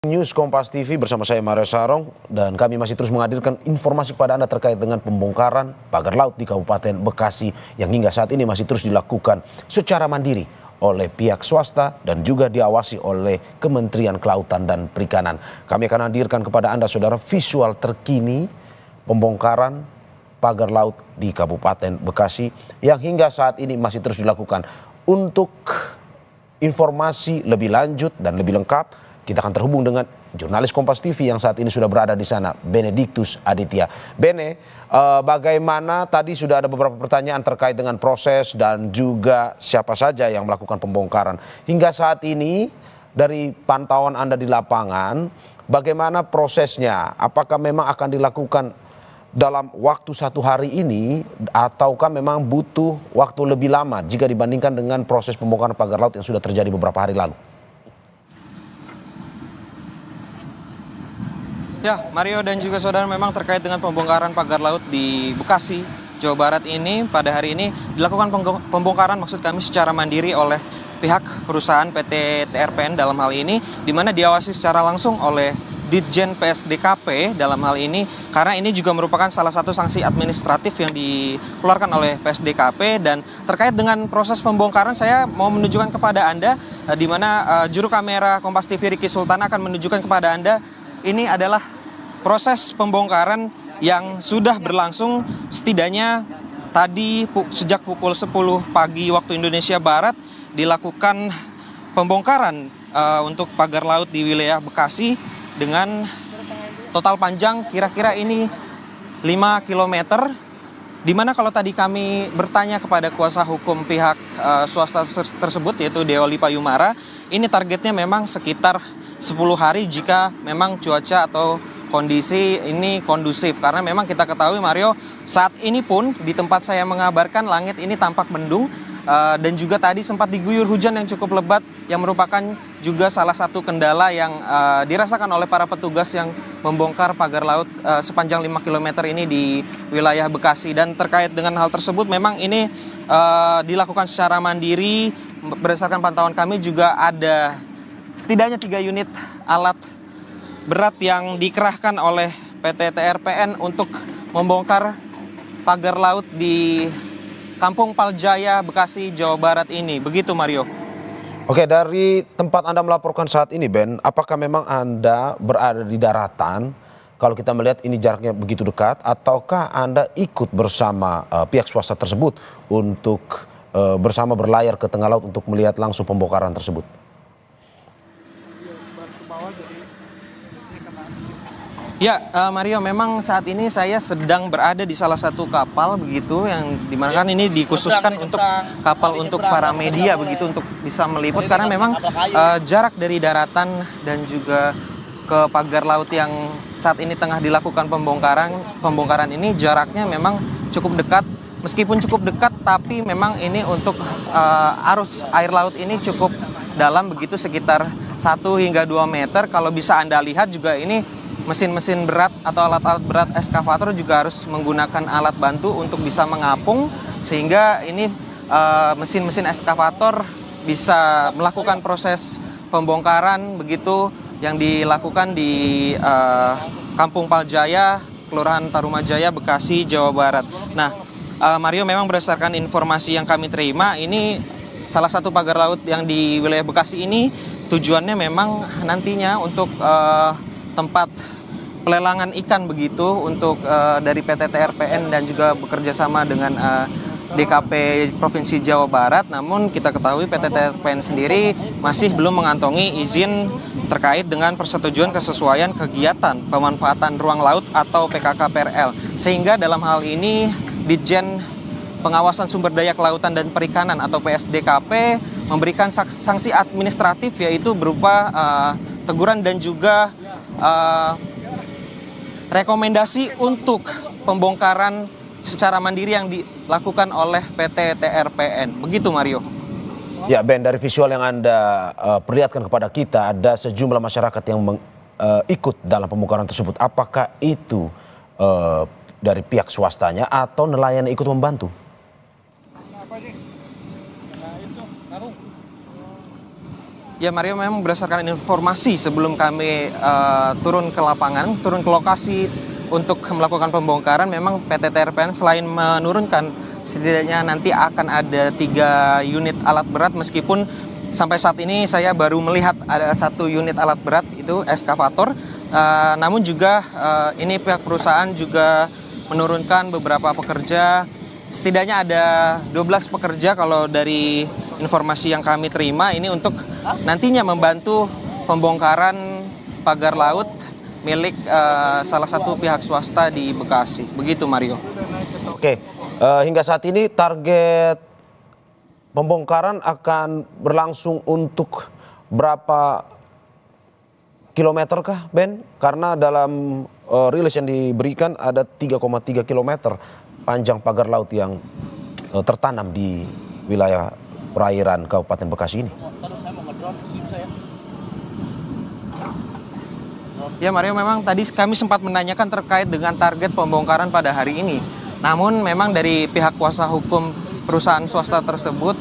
News Kompas TV bersama saya Mario Sarong dan kami masih terus menghadirkan informasi kepada Anda terkait dengan pembongkaran pagar laut di Kabupaten Bekasi yang hingga saat ini masih terus dilakukan secara mandiri oleh pihak swasta dan juga diawasi oleh Kementerian Kelautan dan Perikanan. Kami akan hadirkan kepada Anda saudara visual terkini pembongkaran pagar laut di Kabupaten Bekasi yang hingga saat ini masih terus dilakukan. Untuk informasi lebih lanjut dan lebih lengkap, kita akan terhubung dengan jurnalis Kompas TV yang saat ini sudah berada di sana, Benediktus Aditya. Bene, bagaimana tadi sudah ada beberapa pertanyaan terkait dengan proses dan juga siapa saja yang melakukan pembongkaran. Hingga saat ini dari pantauan Anda di lapangan, bagaimana prosesnya? Apakah memang akan dilakukan dalam waktu satu hari ini ataukah memang butuh waktu lebih lama jika dibandingkan dengan proses pembongkaran pagar laut yang sudah terjadi beberapa hari lalu? Ya, Mario dan juga saudara, memang terkait dengan pembongkaran pagar laut di Bekasi, Jawa Barat ini pada hari ini dilakukan pembongkaran maksud kami secara mandiri oleh pihak perusahaan PT TRPN dalam hal ini, di mana diawasi secara langsung oleh Ditjen PSDKP dalam hal ini, karena ini juga merupakan salah satu sanksi administratif yang dikeluarkan oleh PSDKP. Dan terkait dengan proses pembongkaran, saya mau menunjukkan kepada Anda di mana juru kamera Kompas TV Ricky Sultan akan menunjukkan kepada Anda. Ini adalah proses pembongkaran yang sudah berlangsung setidaknya tadi sejak pukul 10 pagi waktu Indonesia Barat dilakukan pembongkaran untuk pagar laut di wilayah Bekasi dengan total panjang kira-kira ini 5 km. Di mana kalau tadi kami bertanya kepada kuasa hukum pihak swasta tersebut yaitu Deoli Payumara, ini targetnya memang sekitar 10 hari jika memang cuaca atau kondisi ini kondusif. Karena memang kita ketahui Mario, saat ini pun di tempat saya mengabarkan langit ini tampak mendung dan juga tadi sempat diguyur hujan yang cukup lebat yang merupakan juga salah satu kendala yang dirasakan oleh para petugas yang membongkar pagar laut sepanjang 5 km ini di wilayah Bekasi. Dan terkait dengan hal tersebut memang ini dilakukan secara mandiri. Berdasarkan pantauan kami juga ada setidaknya 3 unit alat berat yang dikerahkan oleh PT TRPN untuk membongkar pagar laut di Kampung Paljaya, Bekasi, Jawa Barat ini. Begitu Mario. Oke, dari tempat Anda melaporkan saat ini, Ben, apakah memang Anda berada di daratan? Kalau kita melihat ini jaraknya begitu dekat, ataukah Anda ikut bersama pihak swasta tersebut untuk bersama berlayar ke tengah laut untuk melihat langsung pembongkaran tersebut? Ya, Mario, memang saat ini saya sedang berada di salah satu kapal begitu yang dimana kan ini dikhususkan untuk kapal untuk para media begitu untuk bisa meliput, karena memang jarak dari daratan dan juga ke pagar laut yang saat ini tengah dilakukan pembongkaran ini jaraknya memang cukup dekat. Meskipun cukup dekat tapi memang ini untuk arus air laut ini cukup dalam begitu, sekitar 1 hingga 2 meter. Kalau bisa Anda lihat juga ini mesin-mesin berat atau alat-alat berat eskavator juga harus menggunakan alat bantu untuk bisa mengapung, sehingga ini mesin-mesin eskavator bisa melakukan proses pembongkaran begitu yang dilakukan di Kampung Paljaya, Kelurahan Tarumajaya, Bekasi, Jawa Barat. Nah, Mario, memang berdasarkan informasi yang kami terima, ini salah satu pagar laut yang di wilayah Bekasi ini tujuannya memang nantinya untuk tempat pelelangan ikan begitu untuk dari PT TRPN dan juga bekerja sama dengan DKP Provinsi Jawa Barat. Namun kita ketahui PT TRPN sendiri masih belum mengantongi izin terkait dengan persetujuan kesesuaian kegiatan pemanfaatan ruang laut atau PKKPRL. Sehingga dalam hal ini Ditjen Pengawasan Sumber Daya Kelautan dan Perikanan atau PSDKP memberikan sanksi administratif, yaitu berupa teguran dan juga rekomendasi untuk pembongkaran secara mandiri yang dilakukan oleh PT TRPN. Begitu Mario. Ya, Ben, dari visual yang Anda perlihatkan kepada kita, ada sejumlah masyarakat yang ikut dalam pembongkaran tersebut. Apakah itu dari pihak swastanya atau nelayan yang ikut membantu? Ya Mario, memang berdasarkan informasi sebelum kami turun ke lapangan, turun ke lokasi untuk melakukan pembongkaran, memang PT TRPN selain menurunkan, setidaknya nanti akan ada 3 unit alat berat, meskipun sampai saat ini saya baru melihat ada 1 unit alat berat, itu eskavator. Namun juga ini pihak perusahaan juga menurunkan beberapa pekerja. Setidaknya ada 12 pekerja kalau dari informasi yang kami terima, ini untuk nantinya membantu pembongkaran pagar laut milik salah satu pihak swasta di Bekasi. Begitu Mario. Oke, hingga saat ini target pembongkaran akan berlangsung untuk berapa kilometer kah, Ben? Karena dalam rilis yang diberikan ada 3,3 kilometer panjang pagar laut yang tertanam di wilayah perairan Kabupaten Bekasi ini. Ya Mario, memang tadi kami sempat menanyakan terkait dengan target pembongkaran pada hari ini. Namun memang dari pihak kuasa hukum perusahaan swasta tersebut,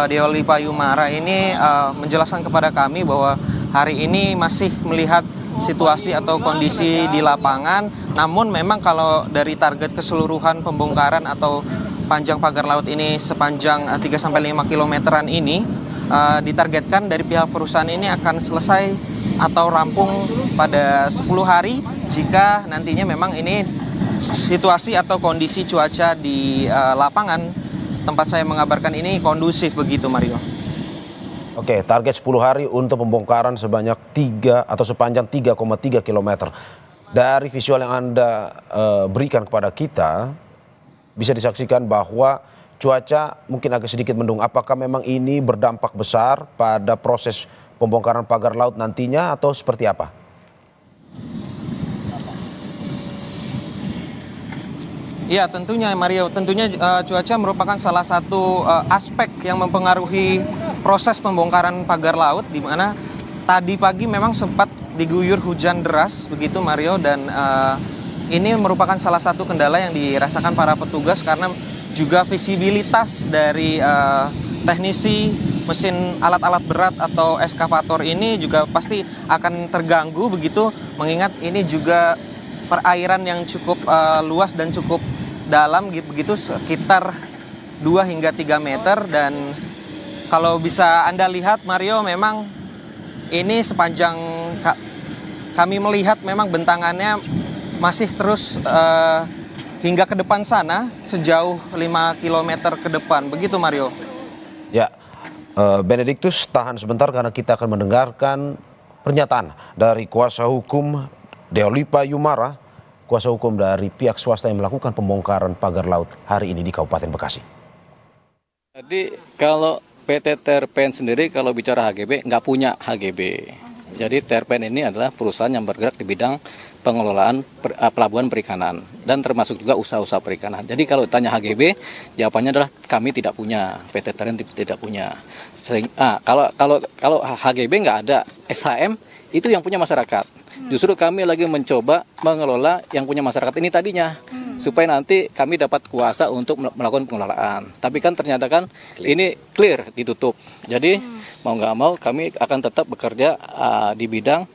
Deoli Payumara ini menjelaskan kepada kami bahwa hari ini masih melihat situasi atau kondisi di lapangan. Namun memang kalau dari target keseluruhan pembongkaran atau panjang pagar laut ini sepanjang 3-5 kilometeran ini, ditargetkan dari pihak perusahaan ini akan selesai atau rampung pada 10 hari jika nantinya memang ini situasi atau kondisi cuaca di lapangan tempat saya mengabarkan ini kondusif, begitu Mario. Oke, target 10 hari untuk pembongkaran sebanyak 3 atau sepanjang 3,3 kilometer. Dari visual yang Anda berikan kepada kita, bisa disaksikan bahwa cuaca mungkin agak sedikit mendung. Apakah memang ini berdampak besar pada proses pembongkaran pagar laut nantinya atau seperti apa? Ya tentunya Mario, tentunya cuaca merupakan salah satu aspek yang mempengaruhi proses pembongkaran pagar laut, di mana tadi pagi memang sempat diguyur hujan deras begitu Mario, dan ini merupakan salah satu kendala yang dirasakan para petugas karena juga visibilitas dari teknisi mesin alat-alat berat atau eskavator ini juga pasti akan terganggu begitu, mengingat ini juga perairan yang cukup luas dan cukup dalam begitu, sekitar 2 hingga 3 meter. Dan kalau bisa Anda lihat Mario, memang ini sepanjang kami melihat memang bentangannya masih terus hingga ke depan sana sejauh 5 km ke depan, begitu Mario. Ya, Benediktus tahan sebentar karena kita akan mendengarkan pernyataan dari kuasa hukum Deoli Payumara, kuasa hukum dari pihak swasta yang melakukan pembongkaran pagar laut hari ini di Kabupaten Bekasi. Jadi kalau PT TRPN sendiri kalau bicara HGB nggak punya HGB. Jadi TRPN ini adalah perusahaan yang bergerak di bidang pengelolaan pelabuhan perikanan dan termasuk juga usaha-usaha perikanan. Jadi kalau tanya HGB, jawabannya adalah kami tidak punya, PT TRPN tidak punya. Kalau HGB nggak ada, SHM itu yang punya masyarakat. Justru kami lagi mencoba mengelola yang punya masyarakat ini tadinya, supaya nanti kami dapat kuasa untuk melakukan pengelolaan. Tapi kan ternyata kan ini clear, ditutup. Jadi mau nggak mau kami akan tetap bekerja di bidang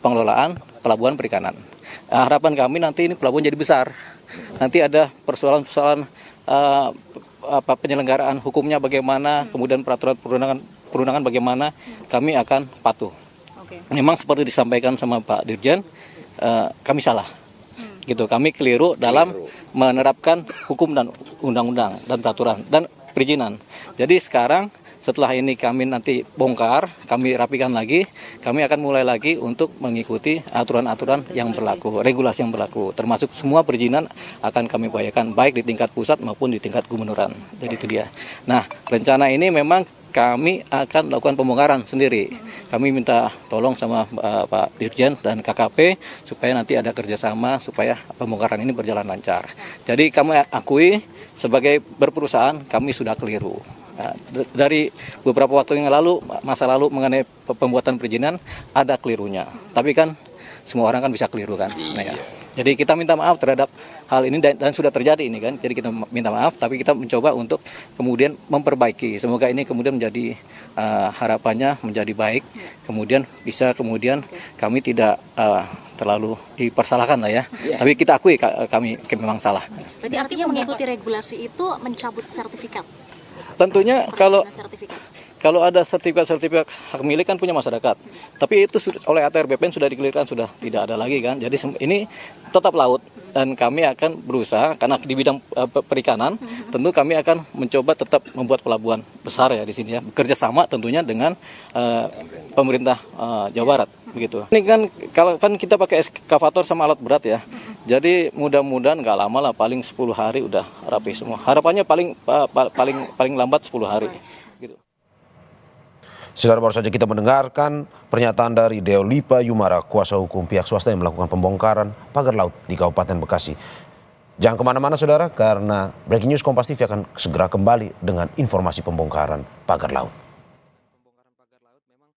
pengelolaan pelabuhan perikanan. Harapan kami nanti ini pelabuhan jadi besar. Nanti ada persoalan-persoalan penyelenggaraan hukumnya bagaimana, kemudian peraturan perundangan bagaimana, kami akan patuh. Memang seperti disampaikan sama Pak Dirjen, kami salah. Gitu, kami keliru dalam menerapkan hukum dan undang-undang dan peraturan dan perizinan. Jadi sekarang setelah ini kami nanti bongkar, kami rapikan lagi, kami akan mulai lagi untuk mengikuti aturan-aturan yang berlaku, regulasi yang berlaku, termasuk semua perizinan akan kami upayakan baik di tingkat pusat maupun di tingkat gubernuran. Jadi itu dia. Nah, rencana ini memang kami akan lakukan pembongkaran sendiri. Kami minta tolong sama Pak Dirjen dan KKP supaya nanti ada kerjasama supaya pembongkaran ini berjalan lancar. Jadi kami akui sebagai berperusahaan kami sudah keliru. Nah, dari beberapa waktu yang lalu, masa lalu mengenai pembuatan perizinan ada kelirunya. Tapi kan semua orang kan bisa keliru kan. Nah, ya. Jadi kita minta maaf terhadap hal ini dan sudah terjadi ini kan. Jadi kita minta maaf, tapi kita mencoba untuk kemudian memperbaiki. Semoga ini kemudian menjadi harapannya menjadi baik. Kemudian bisa kami tidak terlalu dipersalahkan lah ya. Tapi kita akui kami memang salah. Berarti artinya mengikuti regulasi itu mencabut sertifikat. Tentunya kalau Sertifikat. Kalau ada sertifikat hak milik kan punya masyarakat. Tapi itu oleh ATR BPN sudah dikelirkan, sudah tidak ada lagi kan. Jadi ini tetap laut dan kami akan berusaha karena di bidang perikanan tentu kami akan mencoba tetap membuat pelabuhan besar ya di sini ya. Bekerja sama tentunya dengan pemerintah Jawa Barat begitu. Ini kan kalau kan kita pakai eskavator sama alat berat ya. Jadi mudah-mudahan nggak lama lah, paling 10 hari udah rapi semua. Harapannya paling lambat 10 hari. Gitu. Saudara, baru saja kita mendengarkan pernyataan dari Deolipa Yumara, kuasa hukum pihak swasta yang melakukan pembongkaran pagar laut di Kabupaten Bekasi. Jangan kemana-mana saudara, karena Breaking News Kompas TV akan segera kembali dengan informasi pembongkaran pagar laut. Pembongkaran pagar laut memang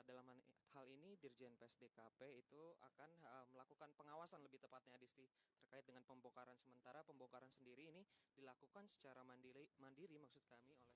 dalam hal ini Dirjen PSDKP itu akan melakukan pengawasan lebih tepatnya Adisti terkait dengan pembongkaran sementara. Pembongkaran sendiri ini dilakukan secara mandiri maksud kami oleh